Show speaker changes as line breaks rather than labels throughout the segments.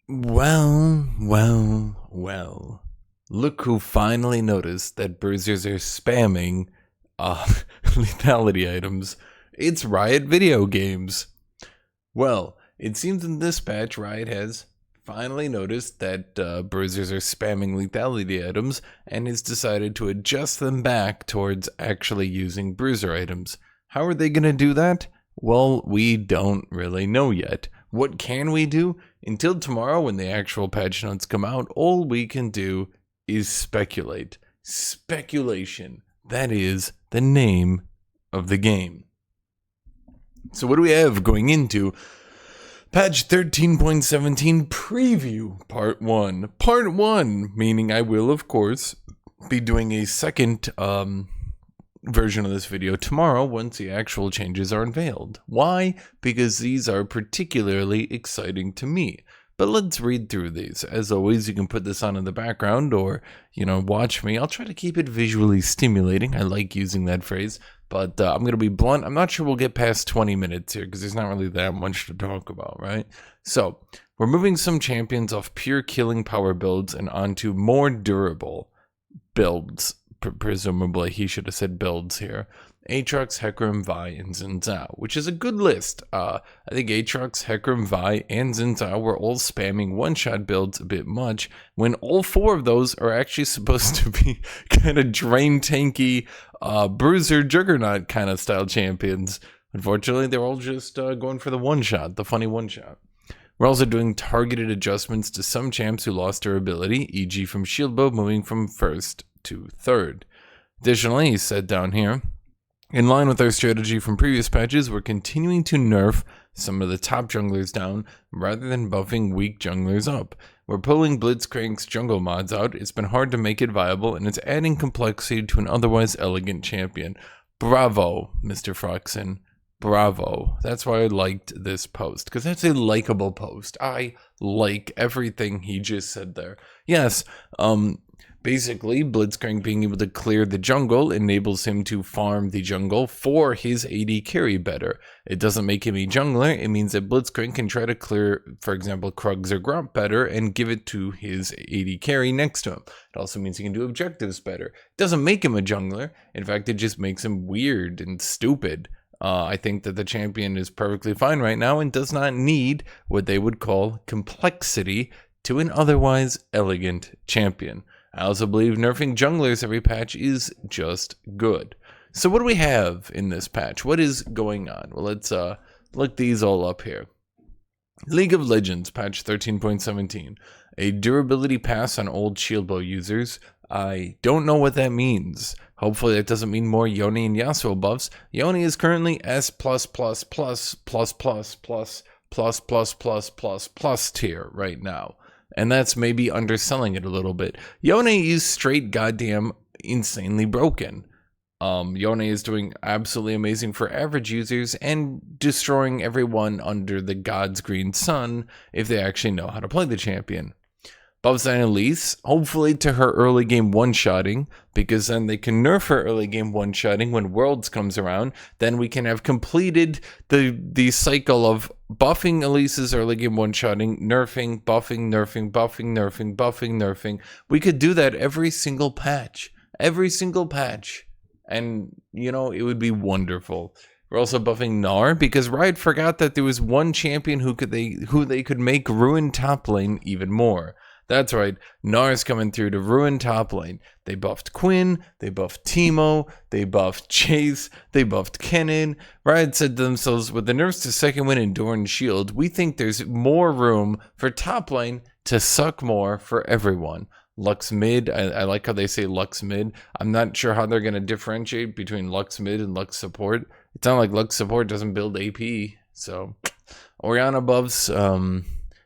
Well. Look who finally noticed that bruisers are spamming lethality items. It's Riot Video Games. Well, it seems in this patch, Riot has finally noticed that bruisers are spamming lethality items and has decided to adjust them back towards actually using bruiser items. How are they going to do that? Well, we don't really know yet. What can we do? Until tomorrow when the actual patch notes come out, all we can do is speculate. Speculation. That is the name of the game. So what do we have going into patch 13.17 preview part 1? Part 1, meaning I will, of course, be doing a second version of this video tomorrow once the actual changes are unveiled. Why? Because these are particularly exciting to me. But let's read through these. As always, you can put this on in the background or, watch me. I'll try to keep it visually stimulating. I like using that phrase. But I'm going to be blunt. I'm not sure we'll get past 20 minutes here because there's not really that much to talk about, right? So, we're moving some champions off pure killing power builds and onto more durable builds. Presumably, he should have said builds here. Aatrox, Hecarim, Vi, and Xin Zhao, which is a good list. I think Aatrox, Hecarim, Vi, and Xin Zhao were all spamming one-shot builds a bit much, when all four of those are actually supposed to be kind of drain tanky, bruiser, juggernaut kind of style champions. Unfortunately, they're all just going for the one-shot, the funny one-shot. We're also doing targeted adjustments to some champs who lost durability, e.g. from shield bow moving from 1st to 3rd. Additionally, he said down here, in line with our strategy from previous patches, we're continuing to nerf some of the top junglers down rather than buffing weak junglers up. We're pulling Blitzcrank's jungle mods out. It's been hard to make it viable, and it's adding complexity to an otherwise elegant champion. Bravo, Mr. Froxen. Bravo. That's why I liked this post, because that's a likable post. I like everything he just said there. Yes, basically, Blitzcrank being able to clear the jungle enables him to farm the jungle for his AD carry better. It doesn't make him a jungler. It means that Blitzcrank can try to clear, for example, Krugs or Gromp better and give it to his AD carry next to him. It also means he can do objectives better. It doesn't make him a jungler. In fact, it just makes him weird and stupid. I think that the champion is perfectly fine right now and does not need what they would call complexity to an otherwise elegant champion. I also believe nerfing junglers every patch is just good. So what do we have in this patch? What is going on? Well, let's look these all up here. League of Legends, patch 13.17. A durability pass on old shield bow users. I don't know what that means. Hopefully that doesn't mean more Yone and Yasuo buffs. Yone is currently S+++++++++ tier right now. And that's maybe underselling it a little bit. Yone is straight goddamn insanely broken. Yone is doing absolutely amazing for average users and destroying everyone under the God's green sun if they actually know how to play the champion. Buffs on Elise, hopefully to her early game one-shotting, because then they can nerf her early game one-shotting when Worlds comes around. Then we can have completed the cycle of buffing Elise's early game one-shotting, nerfing, buffing, nerfing, buffing, nerfing, buffing, nerfing. We could do that every single patch. Every single patch. And, it would be wonderful. We're also buffing Gnar because Riot forgot that there was one champion who they could make ruin top lane even more. That's right, Gnar's coming through to ruin top lane. They buffed Quinn, they buffed Teemo, they buffed Chase, they buffed Kennen. Riot said to themselves, with the nerfs to second win and Doran Shield, we think there's more room for top lane to suck more for everyone. Lux mid, I like how they say Lux mid. I'm not sure how they're going to differentiate between Lux mid and Lux support. It's not like Lux support doesn't build AP, so Orianna buffs,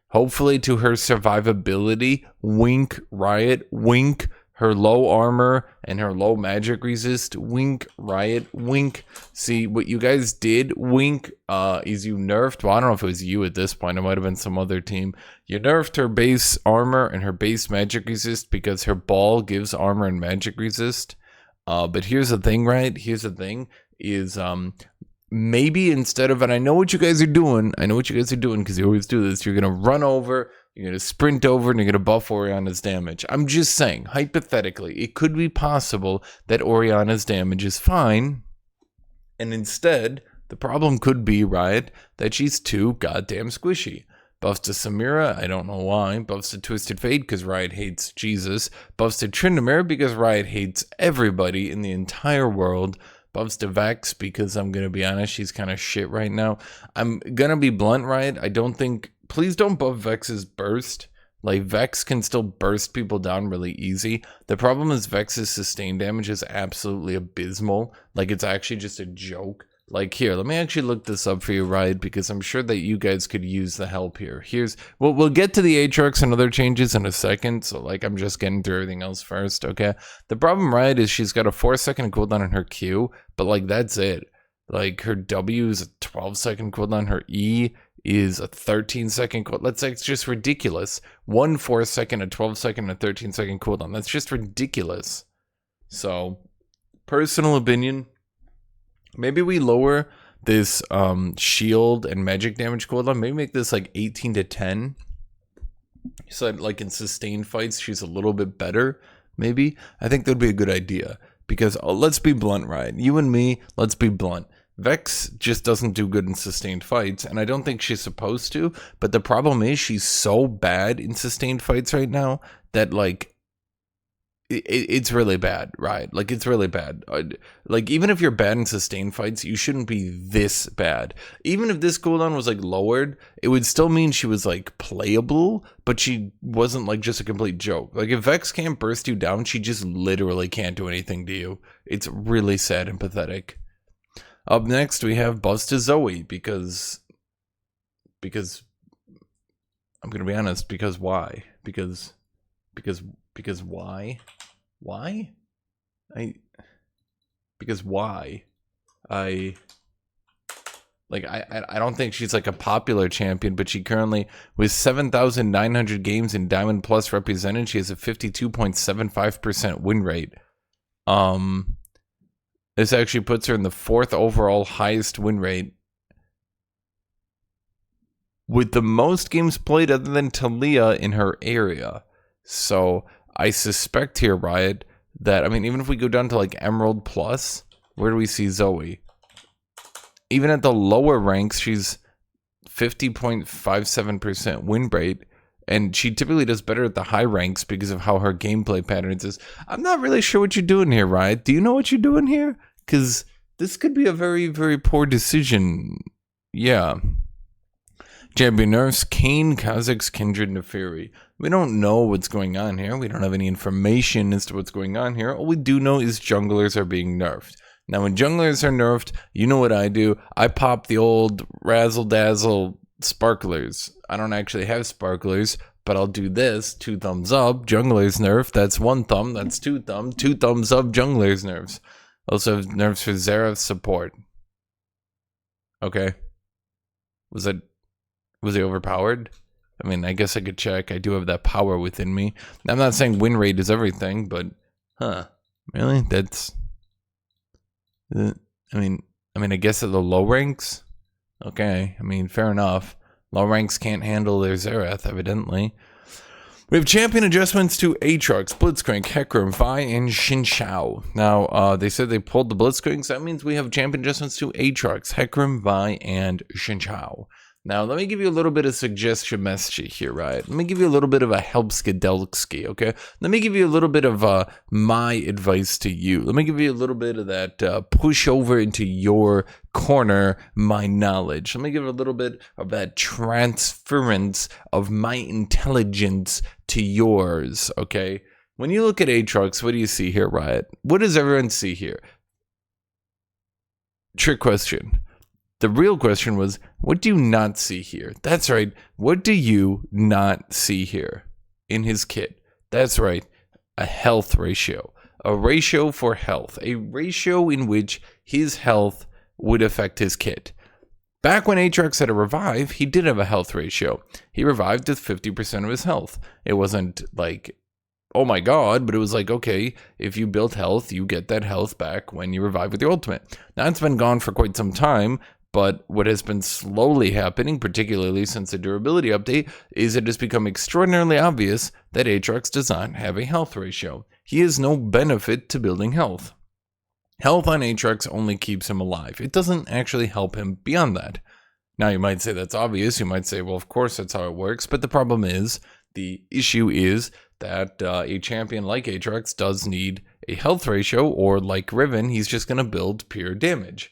hopefully to her survivability, wink, Riot, wink, her low armor and her low magic resist, wink, Riot, wink. See, what you guys did, wink, is you nerfed, well, I don't know if it was you at this point, it might have been some other team. You nerfed her base armor and her base magic resist because her ball gives armor and magic resist. But here's the thing, right? Here's the thing, is maybe instead of, and I know what you guys are doing because you always do this, you're going to run over You're going to sprint over and you're going to buff Oriana's damage. I'm just saying, hypothetically, it could be possible that Oriana's damage is fine. And instead, the problem could be, Riot, that she's too goddamn squishy. Buffs to Samira, I don't know why. Buffs to Twisted Fate because Riot hates Jesus. Buffs to Tryndamere because Riot hates everybody in the entire world. Buffs to Vex because I'm going to be honest, she's kind of shit right now. I'm going to be blunt, Riot. I don't think... Please don't buff Vex's burst. Like, Vex can still burst people down really easy. The problem is Vex's sustain damage is absolutely abysmal. Like, it's actually just a joke. Like, here, let me actually look this up for you, Riot, because I'm sure that you guys could use the help here. We'll get to the Aatrox and other changes in a second, so, like, I'm just getting through everything else first, okay? The problem, Riot, is she's got a 4-second cooldown on her Q, but, like, that's it. Like, her W is a 12-second cooldown, her E is a 13-second cooldown. That's like just ridiculous. 1 4-second, a 12-second, a 13-second cooldown. That's just ridiculous. So, personal opinion, maybe we lower this shield and magic damage cooldown. Maybe make this like 18 to 10. So that, like, in sustained fights, she's a little bit better. Maybe. I think that'd be a good idea. Because let's be blunt, Riot. You and me, let's be blunt. Vex just doesn't do good in sustained fights, and I don't think she's supposed to, but the problem is she's so bad in sustained fights right now that, like, it's really bad, right? Like, it's really bad. Like, even if you're bad in sustained fights, you shouldn't be this bad. Even if this cooldown was, like, lowered, it would still mean she was, like, playable, but she wasn't, like, just a complete joke. Like, if Vex can't burst you down, she just literally can't do anything to you. It's really sad and pathetic. Up next, we have buffs to Zoe, because I'm gonna be honest, because why? Because why? Why? Because why? I don't think she's like a popular champion, but she currently, with 7,900 games in Diamond Plus represented, she has a 52.75% win rate. This actually puts her in the 4th overall highest win rate, with the most games played other than Talia in her area. So I suspect here, Riot, that, I mean, even if we go down to like Emerald Plus, where do we see Zoe? Even at the lower ranks, she's 50.57% win rate. And she typically does better at the high ranks because of how her gameplay patterns is. I'm not really sure what you're doing here, Riot. Do you know what you're doing here? Because this could be a very, very poor decision. Yeah. Champion nerfs, Kayn, Kha'Zix, Kindred, Neferi. We don't know what's going on here. We don't have any information as to what's going on here. All we do know is junglers are being nerfed. Now, when junglers are nerfed, you know what I do. I pop the old razzle-dazzle sparklers. I don't actually have sparklers, but I'll do this. 2 thumbs up, junglers nerf. That's 1 thumb. That's 2 thumbs. 2 thumbs up, junglers nerfs. Also have nerfs for Xerath support. Okay. Was he overpowered? I mean, I guess I could check. I do have that power within me. I'm not saying win rate is everything, but really? That's I mean, I guess at the low ranks. Okay, I mean, fair enough. Low ranks can't handle their Xerath, evidently. We have champion adjustments to Aatrox, Blitzcrank, Hecarim, Vi, and Xin Zhao. Now, they said they pulled the Blitzcrank, so that means we have champion adjustments to Aatrox, Hecarim, Vi, and Xin Zhao. Now, let me give you a little bit of suggestion message here, right? Let me give you a little bit of a helpskidelski, okay? Let me give you a little bit of my advice to you. Let me give you a little bit of that push over into your corner my knowledge. Let me give a little bit of that transference of my intelligence to yours, okay? When you look at Aatrox, what do you see here, Riot? What does everyone see here? Trick question. The real question was, what do you not see here? That's right. What do you not see here in his kit? That's right. A health ratio. A ratio for health. A ratio in which his health would affect his kit. Back when Aatrox had a revive, he did have a health ratio. He revived with 50% of his health. It wasn't like, oh my god, but it was like, okay, if you build health, you get that health back when you revive with your ultimate. Now, it's been gone for quite some time. But what has been slowly happening, particularly since the durability update, is it has become extraordinarily obvious that Aatrox does not have a health ratio. He has no benefit to building health. Health on Aatrox only keeps him alive. It doesn't actually help him beyond that. Now you might say that's obvious. You might say, well, of course that's how it works. But the issue is that a champion like Aatrox does need a health ratio, or like Riven, he's just going to build pure damage.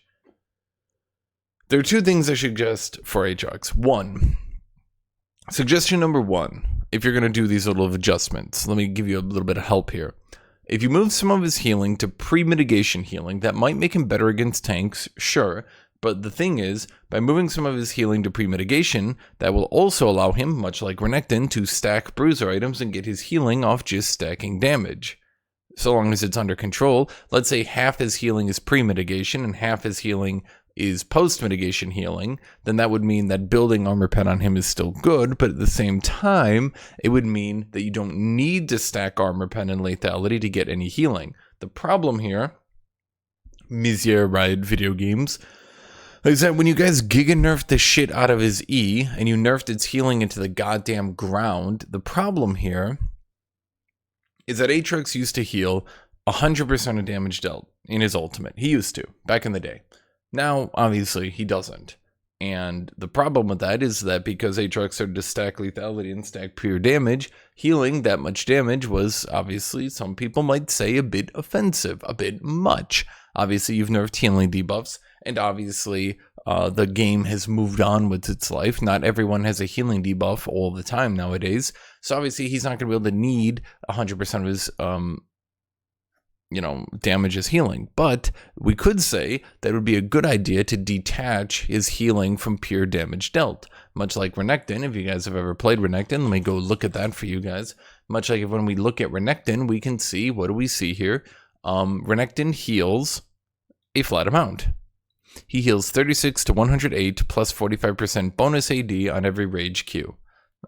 There are two things I suggest for Aatrox. Suggestion number one, if you're going to do these little adjustments, let me give you a little bit of help here. If you move some of his healing to pre-mitigation healing, that might make him better against tanks, sure. But the thing is, by moving some of his healing to pre-mitigation, that will also allow him, much like Renekton, to stack bruiser items and get his healing off just stacking damage. So long as it's under control, let's say half his healing is pre-mitigation and half his healing is post-mitigation healing, then that would mean that building armor pen on him is still good, but at the same time, it would mean that you don't need to stack armor pen and lethality to get any healing. The problem here, Monsieur Riot Video Games, is that when you guys giga nerfed the shit out of his E, and you nerfed its healing into the goddamn ground, the problem here is that Aatrox used to heal 100% of damage dealt in his ultimate. He used to, back in the day. Now, obviously, he doesn't. And the problem with that is that because Aatrox started to stack lethality and stack pure damage, healing that much damage was, obviously, some people might say a bit offensive, a bit much. Obviously, you've nerfed healing debuffs, and obviously, the game has moved on with its life. Not everyone has a healing debuff all the time nowadays. So obviously, he's not going to be able to need 100% of his damage is healing. But we could say that it would be a good idea to detach his healing from pure damage dealt. Much like Renekton, if you guys have ever played Renekton, let me go look at that for you guys. Much like when we look at Renekton, we can see, what do we see here? Renekton heals a flat amount. He heals 36 to 108 plus 45% bonus AD on every rage Q.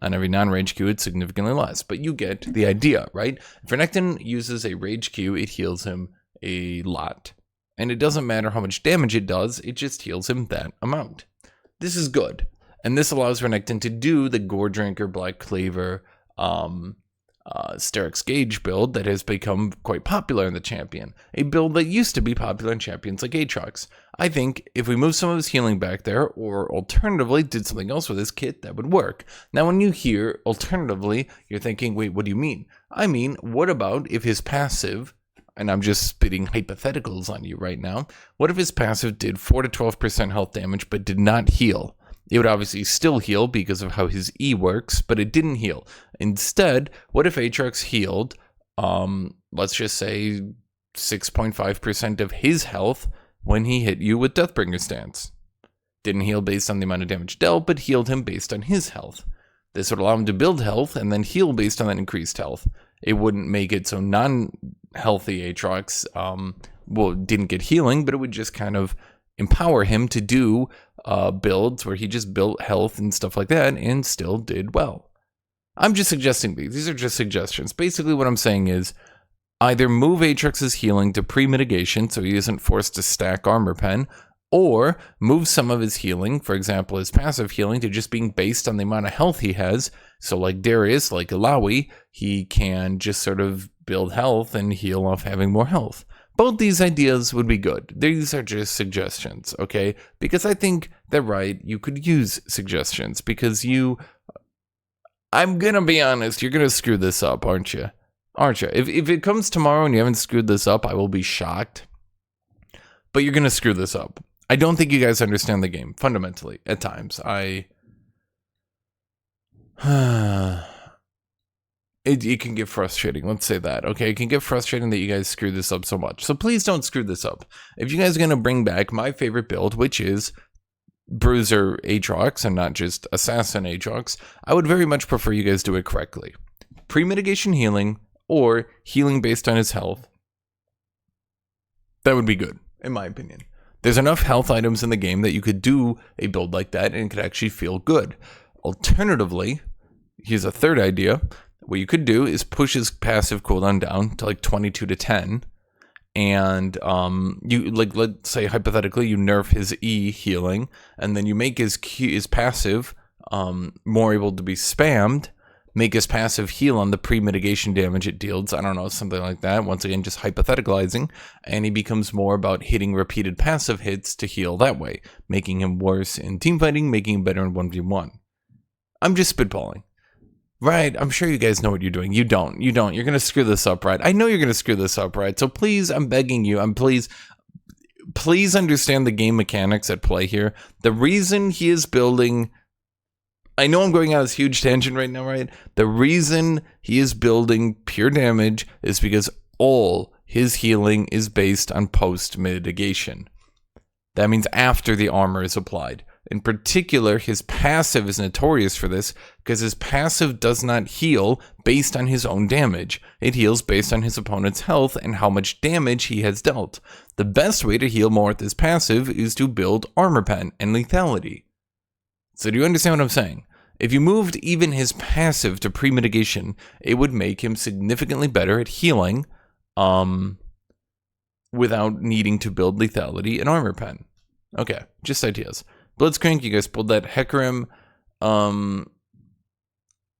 On every non-rage Q, it's significantly less, but you get the idea, right? If Renekton uses a rage Q, it heals him a lot. And it doesn't matter how much damage it does, it just heals him that amount. This is good. And this allows Renekton to do the Gore Drinker, Black Cleaver, Sterix Gauge build that has become quite popular in the champion. A build that used to be popular in champions like Aatrox. I think if we move some of his healing back there, or alternatively did something else with his kit, that would work. Now when you hear alternatively, you're thinking, wait, what do you mean? I mean, what about if his passive, and I'm just spitting hypotheticals on you right now, what if his passive did 4 to 12% health damage but did not heal? It would obviously still heal because of how his E works, but it didn't heal. Instead, what if Aatrox healed, let's just say 6.5% of his health when he hit you with Deathbringer stance? Didn't heal based on the amount of damage dealt, but healed him based on his health. This would allow him to build health and then heal based on that increased health. It wouldn't make it so non-healthy Aatrox didn't get healing, but it would just kind of empower him to do builds where he just built health and stuff like that and still did well. I'm just suggesting these. These are just suggestions. Basically what I'm saying is either move Aatrox's healing to pre-mitigation so he isn't forced to stack armor pen, or move some of his healing, for example his passive healing, to just being based on the amount of health he has. So like Darius, like Ilaoi, he can just sort of build health and heal off having more health. Both these ideas would be good. These are just suggestions, okay? Because I think that, right, you could use suggestions because I'm going to be honest, you're going to screw this up, aren't you? Aren't you? If it comes tomorrow and you haven't screwed this up, I will be shocked. But you're going to screw this up. I don't think you guys understand the game, fundamentally, at times. It can get frustrating, let's say that, okay? It can get frustrating that you guys screw this up so much. So please don't screw this up. If you guys are going to bring back my favorite build, which is Bruiser Aatrox and not just Assassin Aatrox, I would very much prefer you guys do it correctly. Pre-mitigation healing or healing based on his health. That would be good, in my opinion. There's enough health items in the game that you could do a build like that and it could actually feel good. Alternatively, here's a third idea. What you could do is push his passive cooldown down to like 22 to 10 and you like, let's say hypothetically you nerf his E healing, and then you make his passive more able to be spammed, make his passive heal on the pre-mitigation damage it deals, I don't know, something like that, once again just hypotheticalizing, and he becomes more about hitting repeated passive hits to heal that way, making him worse in teamfighting, making him better in 1v1. I'm just spitballing. Right, I'm sure you guys know what you're doing. You don't. You're going to screw this up, right? I know you're going to screw this up, right? So please, I'm begging you, please understand the game mechanics at play here. The reason he is building, I know I'm going on this huge tangent right now, right? The reason he is building pure damage is because all his healing is based on post-mitigation. That means after the armor is applied. In particular, his passive is notorious for this because his passive does not heal based on his own damage. It heals based on his opponent's health and how much damage he has dealt. The best way to heal more with his passive is to build armor pen and lethality. So do you understand what I'm saying? If you moved even his passive to pre-mitigation, it would make him significantly better at healing without needing to build lethality and armor pen. Okay, just ideas. Blitzcrank, you guys pulled that. Hecarim,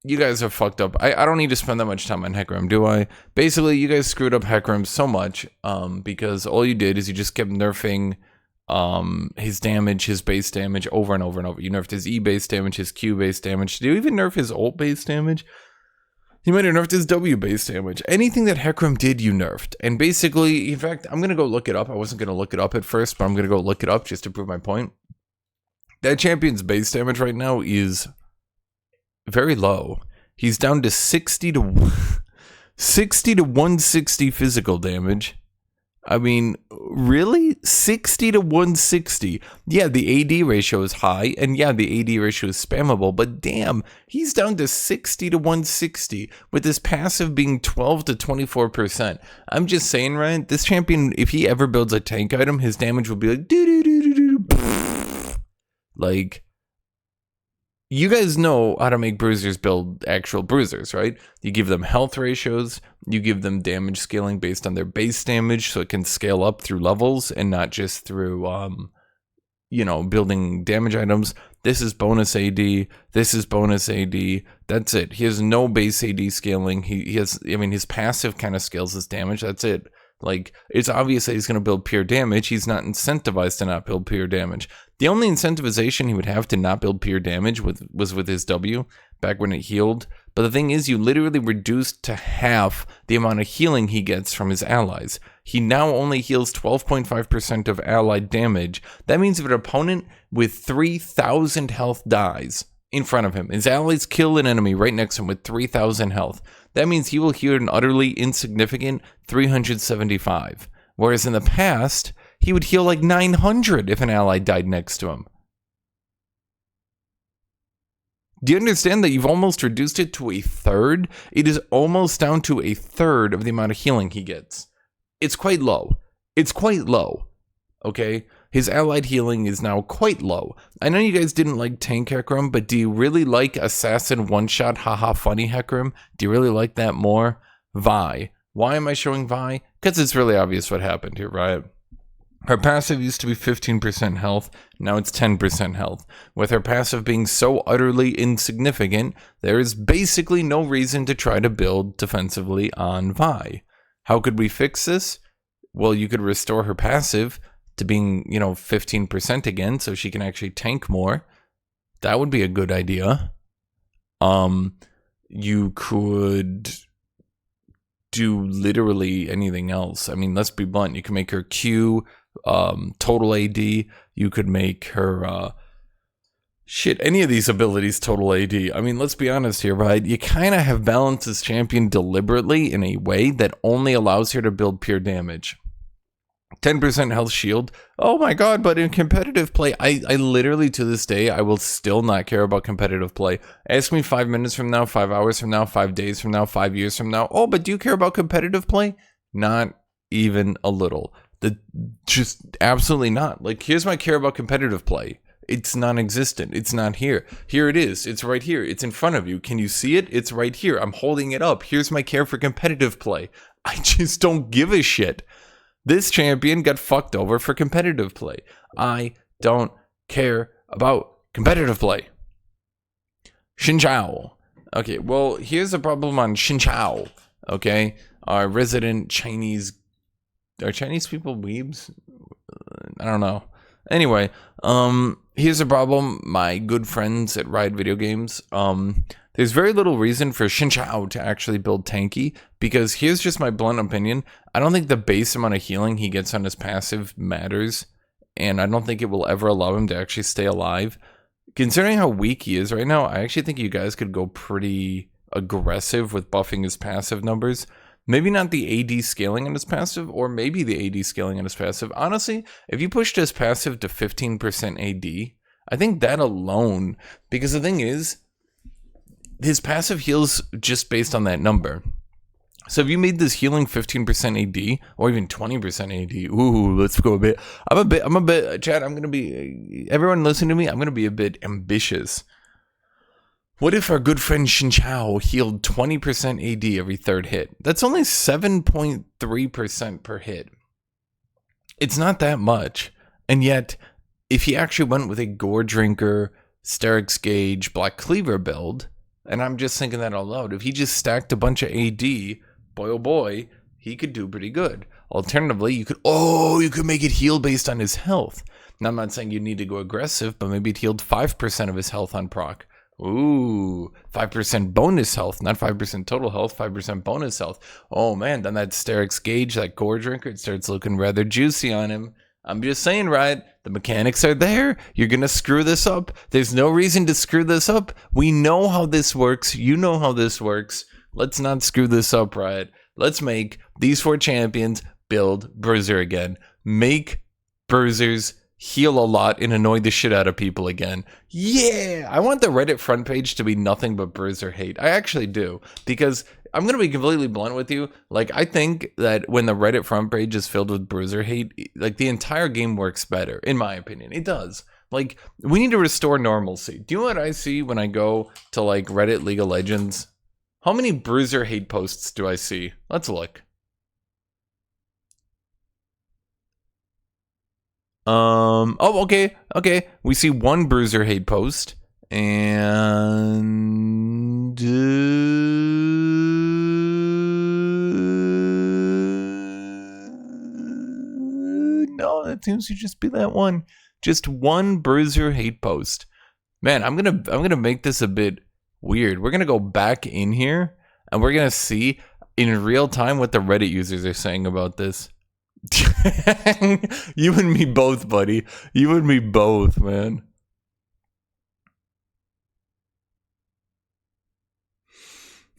you guys are fucked up. I don't need to spend that much time on Hecarim, do I? Basically, you guys screwed up Hecarim so much because all you did is you just kept nerfing his damage, his base damage over and over and over. You nerfed his E base damage, his Q base damage. Did you even nerf his ult base damage? You might have nerfed his W base damage. Anything that Hecarim did, you nerfed. And basically, in fact, I'm going to go look it up. I wasn't going to look it up at first, but I'm going to go look it up just to prove my point. That champion's base damage right now is very low. He's down to 60 to 160 physical damage. I mean, really? 60 to 160. Yeah, the AD ratio is high, and yeah, the AD ratio is spammable, but damn, he's down to 60 to 160, with his passive being 12 to 24%. I'm just saying, right? This champion, if he ever builds a tank item, his damage will be like, doo-doo-doo-doo-doo. Like, you guys know how to make bruisers build actual bruisers, right? You give them health ratios, you give them damage scaling based on their base damage so it can scale up through levels and not just through, building damage items. This is bonus AD, this is bonus AD, that's it. He has no base AD scaling. He has, his passive kind of scales his damage, that's it. Like, it's obvious that he's going to build pure damage. He's not incentivized to not build pure damage. The only incentivization he would have to not build pure damage was with his W, back when it healed. But the thing is, you literally reduced to half the amount of healing he gets from his allies. He now only heals 12.5% of allied damage. That means if an opponent with 3,000 health dies in front of him, his allies kill an enemy right next to him with 3,000 health, that means he will heal an utterly insignificant 375. Whereas in the past, he would heal like 900 if an ally died next to him. Do you understand that you've almost reduced it to a third? It is almost down to a third of the amount of healing he gets. It's quite low. It's quite low. Okay? His allied healing is now quite low. I know you guys didn't like tank Hecarim, but do you really like assassin one-shot haha funny Hecarim? Do you really like that more? Vi. Why am I showing Vi? Because it's really obvious what happened here, right? Her passive used to be 15% health, now it's 10% health. With her passive being so utterly insignificant, there is basically no reason to try to build defensively on Vi. How could we fix this? Well, you could restore her passive to being, 15% again, so she can actually tank more. That would be a good idea. You could do literally anything else. I mean, let's be blunt. You can make her Q total AD. You could make her any of these abilities total AD. I mean, let's be honest here, right? You kind of have balanced this champion deliberately in a way that only allows her to build pure damage. 10% health shield. Oh my god, but in competitive play, I literally to this day, I will still not care about competitive play. Ask me 5 minutes from now, 5 hours from now, 5 days from now, 5 years from now. Oh, but do you care about competitive play? Not even a little. Just absolutely not. Like, here's my care about competitive play. It's non-existent. It's not here. Here it is. It's right here. It's in front of you. Can you see it? It's right here. I'm holding it up. Here's my care for competitive play. I just don't give a shit. This champion got fucked over for competitive play. I don't care about competitive play. Xin Zhao. Okay, well, here's a problem on Xin Zhao. Okay, our resident Chinese... Are Chinese people weebs? I don't know. Anyway, here's a problem, my good friends at Riot Video Games. There's very little reason for Xin Zhao to actually build tanky, because here's just my blunt opinion. I don't think the base amount of healing he gets on his passive matters, and I don't think it will ever allow him to actually stay alive. Considering how weak he is right now, I actually think you guys could go pretty aggressive with buffing his passive numbers. Maybe not the AD scaling on his passive, or maybe the AD scaling on his passive. Honestly, if you pushed his passive to 15% AD, I think that alone, because the thing is, his passive heals just based on that number. So if you made this healing 15% AD, or even 20% AD, ooh, let's go a bit. I'm a bit, Chad, I'm going to be, everyone listening to me, I'm going to be a bit ambitious. What if our good friend Xin Zhao healed 20% AD every third hit? That's only 7.3% per hit. It's not that much. And yet, if he actually went with a Gore Drinker, Sterix Gauge, Black Cleaver build, and I'm just thinking that out loud, if he just stacked a bunch of AD, boy oh boy, he could do pretty good. Alternatively, you could make it heal based on his health. Now, I'm not saying you need to go aggressive, but maybe it healed 5% of his health on proc. Ooh, 5% bonus health, not 5% total health, 5% bonus health. Oh man, then that Sterix Gauge, that Gore Drinker, it starts looking rather juicy on him. I'm just saying, right? The mechanics are there. You're going to screw this up. There's no reason to screw this up. We know how this works. You know how this works. Let's not screw this up, right? Let's make these 4 champions build Bruiser again. Make Bruisers heal a lot and annoy the shit out of people again. Yeah! I want the Reddit front page to be nothing but Bruiser hate. I actually do. Because I'm going to be completely blunt with you. Like, I think that when the Reddit front page is filled with Bruiser hate, like, the entire game works better, in my opinion. It does. Like, we need to restore normalcy. Do you know what I see when I go to, like, Reddit League of Legends? How many Bruiser hate posts do I see? Let's look. Oh, okay. We see one Bruiser hate post. And... no, that seems to just be that one. Just one Bruiser hate post. Man, I'm gonna make this a bit weird. We're gonna go back in here and we're gonna see in real time what the Reddit users are saying about this. You and me both, buddy. You and me both, man.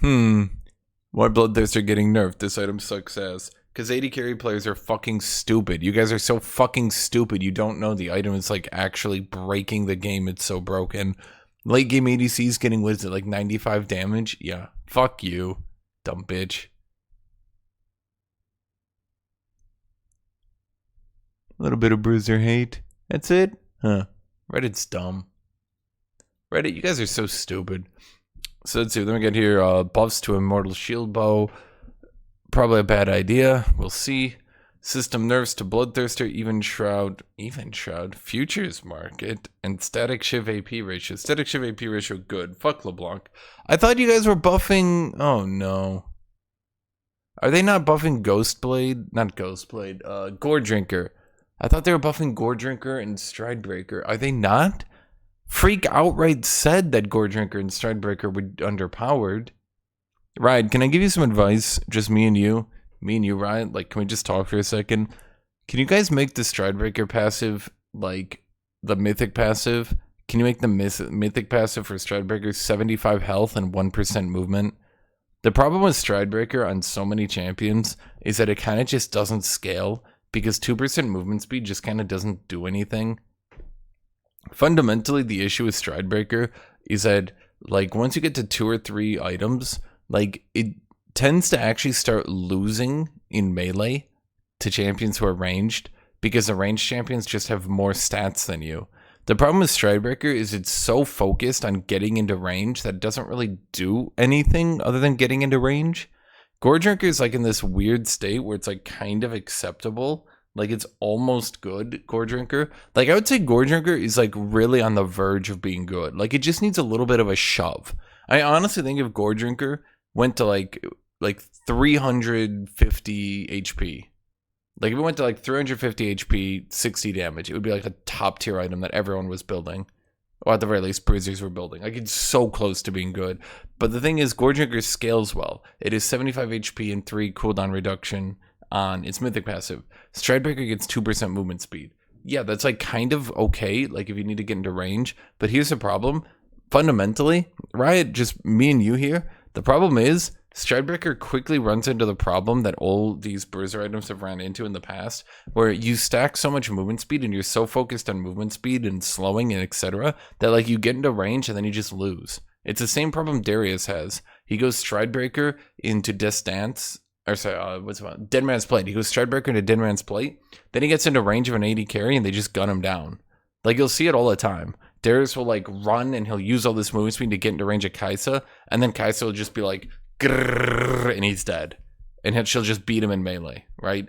Why Bloodthirster getting nerfed? This item sucks ass. Because AD carry players are fucking stupid. You guys are so fucking stupid. You don't know the item is like actually breaking the game. It's so broken. Late game ADC's getting, what is it, like 95 damage? Yeah. Fuck you, dumb bitch. A little bit of Bruiser hate. That's it? Huh. Reddit's dumb. Reddit, you guys are so stupid. So let's see. Then we get here buffs to Immortal Shield Bow. Probably a bad idea. We'll see. System nerfs to Bloodthirster, Even Shroud, Futures Market, and Static Shiv AP ratio. Static Shiv AP ratio, good. Fuck LeBlanc. I thought you guys were buffing... Oh, no. Are they not buffing Ghostblade? Not Ghostblade. Gore Drinker. I thought they were buffing Gore Drinker and Stridebreaker. Are they not? Freak outright said that Gore Drinker and Stridebreaker were underpowered. Riot, can I give you some advice? Just me and you, Riot. Like, can we just talk for a second? Can you guys make the Stridebreaker passive like the Mythic passive? Can you make the Mythic passive for Stridebreaker 75 health and 1% movement? The problem with Stridebreaker on so many champions is that it kind of just doesn't scale because 2% movement speed just kind of doesn't do anything. Fundamentally, the issue with Stridebreaker is that, like, once you get to 2 or 3 items, like, it tends to actually start losing in melee to champions who are ranged because the ranged champions just have more stats than you. The problem with Stridebreaker is it's so focused on getting into range that it doesn't really do anything other than getting into range. Gore Drinker is like in this weird state where it's like kind of acceptable. Like it's almost good, Gore Drinker. Like I would say Gore Drinker is like really on the verge of being good. Like it just needs a little bit of a shove. I honestly think if Gore Drinker went to like 350 HP, like if it went to like 350 HP, 60 damage, it would be like a top tier item that everyone was building. Or at the very least, Bruisers were building. Like it's so close to being good. But the thing is, Gore Drinker scales well. It is 75 HP and 3 cooldown reduction on its mythic passive. Stridebreaker gets 2% movement speed. Yeah, that's like kind of okay, like if you need to get into range. But here's the problem. Fundamentally, Riot, just me and you here, the problem is Stridebreaker quickly runs into the problem that all these Bruiser items have ran into in the past, where you stack so much movement speed and you're so focused on movement speed and slowing and etc. that like you get into range and then you just lose. It's the same problem Darius has. He goes Stridebreaker into Distance, or sorry, what's it called? Dead Man's Plate. He goes Stridebreaker into Dead Man's Plate, then he gets into range of an 80 carry and they just gun him down. Like you'll see it all the time. Darius will like run and he'll use all this movement speed to get into range of Kai'Sa, and then Kai'Sa will just be like, and he's dead, and she'll just beat him in melee, right?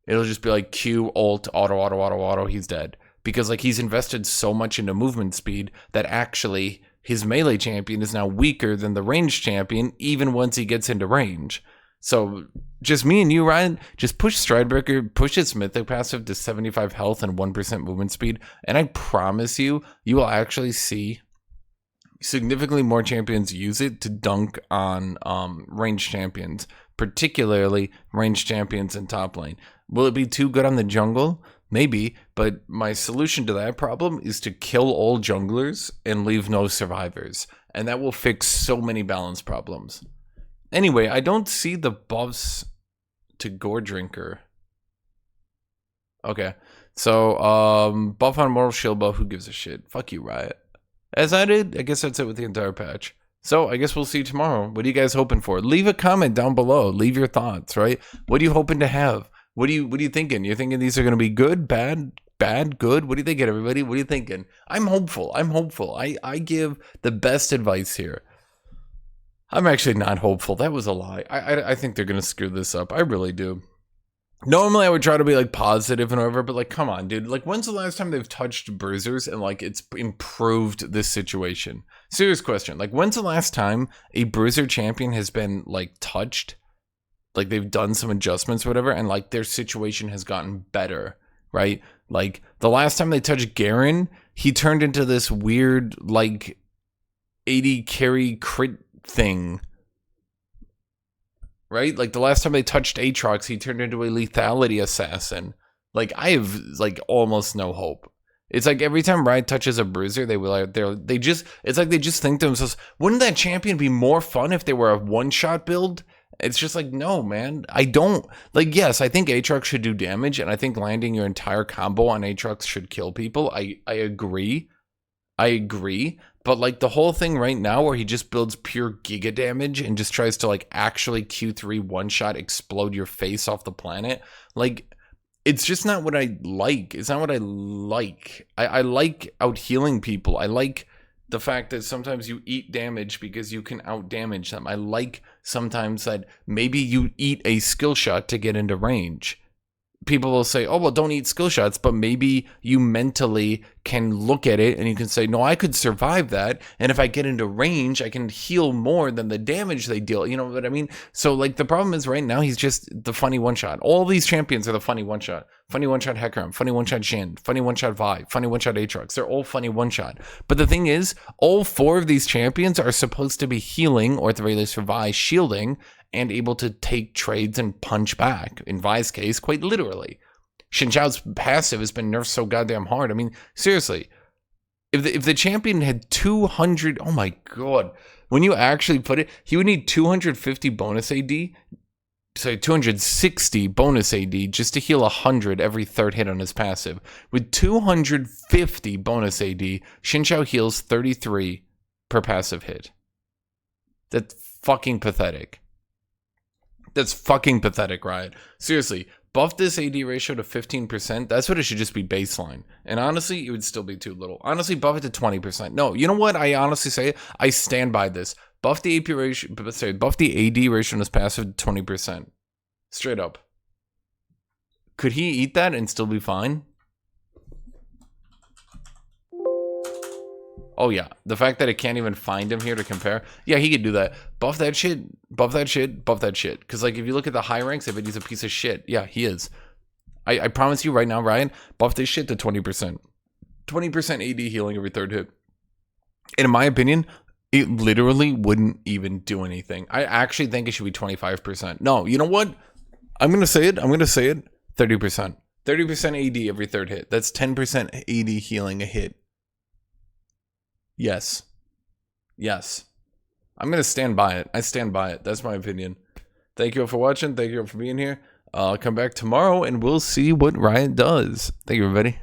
It'll just be like Q, ult, auto, he's dead, because like he's invested so much into movement speed that actually his melee champion is now weaker than the range champion even once he gets into range. So just me and you, Ryan, just push Stridebreaker, push its mythic passive to 75 health and 1% movement speed, and I promise you will actually see significantly more champions use it to dunk on ranged champions, particularly ranged champions in top lane. Will it be too good on the jungle? Maybe, but my solution to that problem is to kill all junglers and leave no survivors, and that will fix so many balance problems. Anyway, I don't see the buffs to Gore Drinker. Okay, so buff on Mortal Shield buff, who gives a shit? Fuck you, Riot. As I did, I guess that's it with the entire patch. So I guess we'll see you tomorrow. What are you guys hoping for? Leave a comment down below. Leave your thoughts, right? What are you hoping to have? What are you thinking? You're thinking these are going to be good, bad, good? What are you thinking, everybody? What are you thinking? I'm hopeful. I give the best advice here. I'm actually not hopeful. That was a lie. I think they're going to screw this up. I really do. Normally I would try to be like positive and whatever, but like, come on, dude. Like, when's the last time they've touched Bruisers and like it's improved this situation? Serious question. Like, when's the last time a Bruiser champion has been like touched? Like they've done some adjustments or whatever, and like their situation has gotten better, right? Like the last time they touched Garen, he turned into this weird like 80 carry crit thing. Right? Like the last time they touched Aatrox, he turned into a lethality assassin. Like I have like almost no hope. It's like every time Riot touches a Bruiser, they will they just think to themselves, wouldn't that champion be more fun if they were a one-shot build? It's just like, no, man. I don't like, yes, I think Aatrox should do damage, and I think landing your entire combo on Aatrox should kill people. I agree. But like the whole thing right now where he just builds pure giga damage and just tries to like actually Q3 one-shot explode your face off the planet, like it's just not what I like. It's not what I like. I like out healing people. I like the fact that sometimes you eat damage because you can out damage them. I like sometimes that maybe you eat a skill shot to get into range. People will say, oh, well, don't eat skill shots, but maybe you mentally can look at it and you can say, no, I could survive that. And if I get into range, I can heal more than the damage they deal. You know what I mean? So like the problem is right now, he's just the funny one shot. All these champions are the funny one shot. Funny one shot Hecarim, funny one shot Xin, funny one shot Vi, funny one shot Aatrox. They're all funny one shot. But the thing is, all 4 of these champions are supposed to be healing, or at the very least for Vi, shielding, and able to take trades and punch back. In Vi's case, quite literally. Xin Zhao's passive has been nerfed so goddamn hard. I mean, seriously, if the champion had 200, oh my god, when you actually put it, he would need 250 bonus AD, sorry, 260 bonus AD just to heal 100 every third hit on his passive. With 250 bonus AD, Xin Zhao heals 33 per passive hit. That's fucking pathetic. That's fucking pathetic, Riot. Seriously, buff this AD ratio to 15%. That's what it should just be baseline. And honestly, it would still be too little. Honestly, buff it to 20%. No, you know what? I honestly say, I stand by this. Buff the AP ratio, buff the AD ratio on his passive to 20%. Straight up. Could he eat that and still be fine? Oh yeah, the fact that it can't even find him here to compare. Yeah, he could do that. Buff that shit, buff that shit, buff that shit. Because like if you look at the high ranks, I bet he's a piece of shit. Yeah, he is. I promise you right now, Ryan, buff this shit to 20%. 20% AD healing every third hit. And in my opinion, it literally wouldn't even do anything. I actually think it should be 25%. No, you know what? I'm going to say it. 30%. 30% AD every third hit. That's 10% AD healing a hit. Yes. Yes. I'm going to stand by it. I stand by it. That's my opinion. Thank you all for watching. Thank you all for being here. I'll come back tomorrow and we'll see what Riot does. Thank you, everybody.